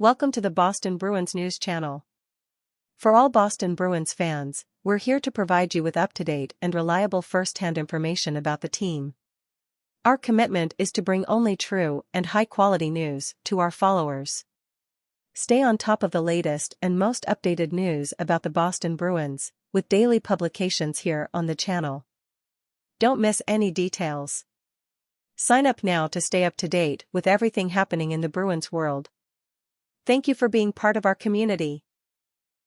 Welcome to the Boston Bruins News Channel. For all Boston Bruins fans, we're here to provide you with up-to-date and reliable first-hand information about the team. Our commitment is to bring only true and high-quality news to our followers. Stay on top of the latest and most updated news about the Boston Bruins, with daily publications here on the channel. Don't miss any details. Sign up now to stay up to date with everything happening in the Bruins world. Thank you for being part of our community.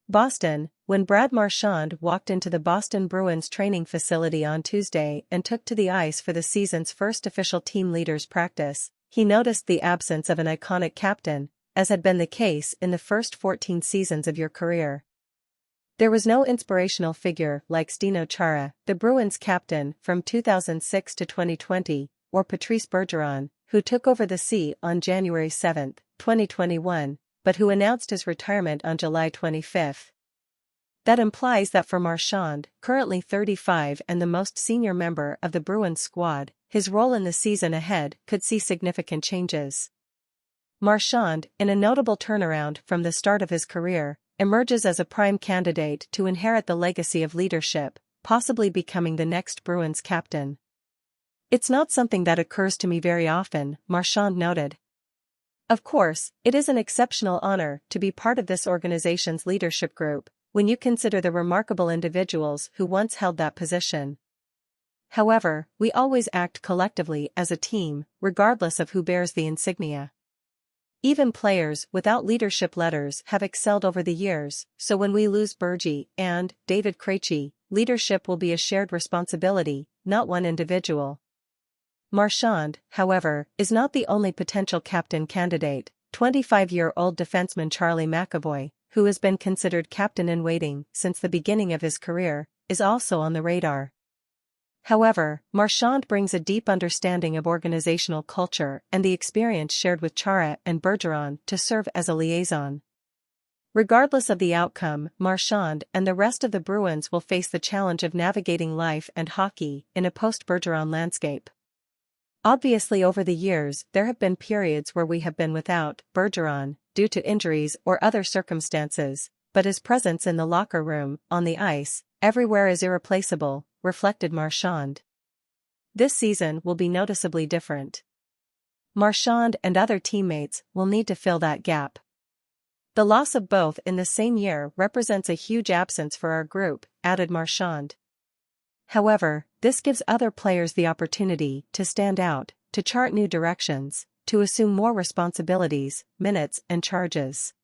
Boston. When Brad Marchand walked into the Boston Bruins training facility on Tuesday and took to the ice for the season's first official team leaders practice, he noticed the absence of an iconic captain, as had been the case in the first 14 seasons of your career. There was no inspirational figure like Zdeno Chara, the Bruins captain from 2006 to 2020, or Patrice Bergeron, who took over the C on January 7, 2021, but who announced his retirement on July 25. That implies that for Marchand, currently 35 and the most senior member of the Bruins squad, his role in the season ahead could see significant changes. Marchand, in a notable turnaround from the start of his career, emerges as a prime candidate to inherit the legacy of leadership, possibly becoming the next Bruins captain. "It's not something that occurs to me very often," Marchand noted. "Of course, it is an exceptional honor to be part of this organization's leadership group, when you consider the remarkable individuals who once held that position. However, we always act collectively as a team, regardless of who bears the insignia. Even players without leadership letters have excelled over the years, so when we lose Bergie and David Krejci, leadership will be a shared responsibility, not one individual." Marchand, however, is not the only potential captain candidate. 25-year-old defenseman Charlie McAvoy, who has been considered captain-in-waiting since the beginning of his career, is also on the radar. However, Marchand brings a deep understanding of organizational culture and the experience shared with Chara and Bergeron to serve as a liaison. Regardless of the outcome, Marchand and the rest of the Bruins will face the challenge of navigating life and hockey in a post-Bergeron landscape. Obviously, over the years, there have been periods where we have been without Bergeron, due to injuries or other circumstances, but his presence in the locker room, on the ice, everywhere is irreplaceable, reflected Marchand. This season will be noticeably different. Marchand and other teammates will need to fill that gap. "The loss of both in the same year represents a huge absence for our group," added Marchand. "However, this gives other players the opportunity to stand out, to chart new directions, to assume more responsibilities, minutes and charges.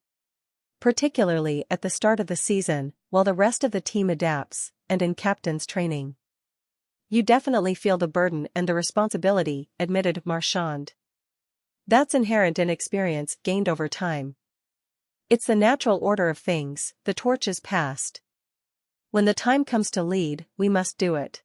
Particularly at the start of the season, while the rest of the team adapts, and in captain's training. You definitely feel the burden and the responsibility," admitted Marchand. "That's inherent in experience gained over time. It's the natural order of things, the torch is passed. When the time comes to lead, we must do it."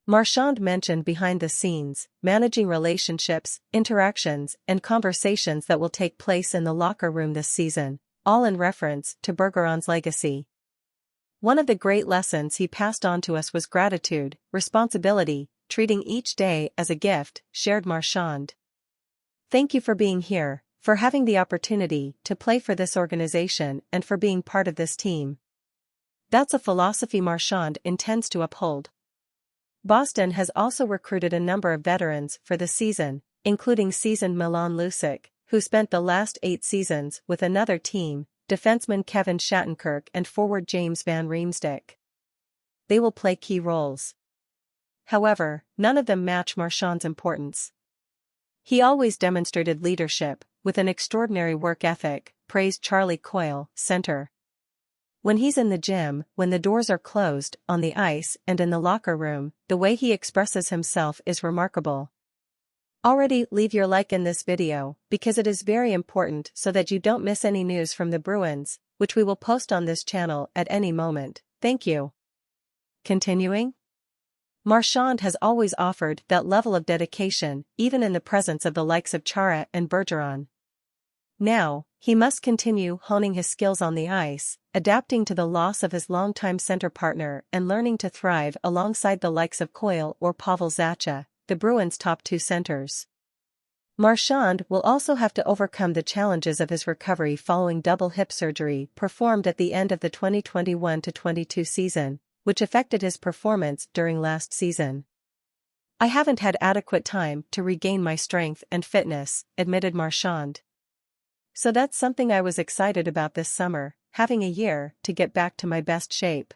Marchand mentioned behind the scenes, managing relationships, interactions, and conversations that will take place in the locker room this season, all in reference to Bergeron's legacy. "One of the great lessons he passed on to us was gratitude, responsibility, treating each day as a gift," shared Marchand. "Thank you for being here, for having the opportunity to play for this organization and for being part of this team. That's a philosophy Marchand intends to uphold." Boston has also recruited a number of veterans for the season, including seasoned Milan Lucic, who spent the last 8 seasons with another team, defenseman Kevin Shattenkirk and forward James Van Riemsdyk. They will play key roles. However, none of them match Marchand's importance. "He always demonstrated leadership, with an extraordinary work ethic," praised Charlie Coyle, center. "When he's in the gym, when the doors are closed, on the ice and in the locker room, the way he expresses himself is remarkable." Already leave your like in this video, because it is very important so that you don't miss any news from the Bruins, which we will post on this channel at any moment. Thank you. Continuing. Marchand has always offered that level of dedication, even in the presence of the likes of Chara and Bergeron. Now, he must continue honing his skills on the ice, adapting to the loss of his longtime center partner and learning to thrive alongside the likes of Coyle or Pavel Zacha, the Bruins' top 2 centers. Marchand will also have to overcome the challenges of his recovery following double hip surgery performed at the end of the 2021-22 season, which affected his performance during last season. "I haven't had adequate time to regain my strength and fitness," admitted Marchand. "So that's something I was excited about this summer, having a year to get back to my best shape.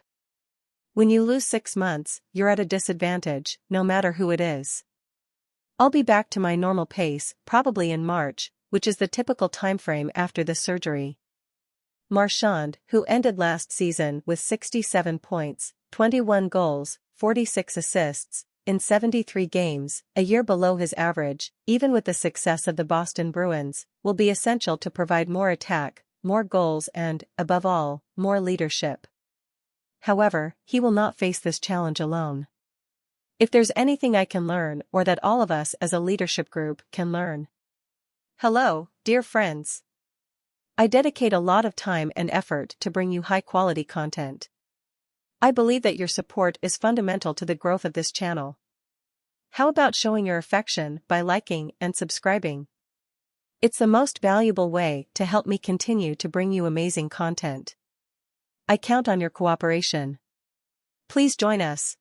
When you lose 6 months, you're at a disadvantage, no matter who it is. I'll be back to my normal pace, probably in March, which is the typical timeframe after the surgery." Marchand, who ended last season with 67 points, 21 goals, 46 assists, in 73 games, a year below his average, even with the success of the Boston Bruins, will be essential to provide more attack, more goals and, above all, more leadership. However, he will not face this challenge alone. If there's anything I can learn or that all of us as a leadership group can learn. Hello, dear friends. I dedicate a lot of time and effort to bring you high-quality content. I believe that your support is fundamental to the growth of this channel. How about showing your affection by liking and subscribing? It's the most valuable way to help me continue to bring you amazing content. I count on your cooperation. Please join us.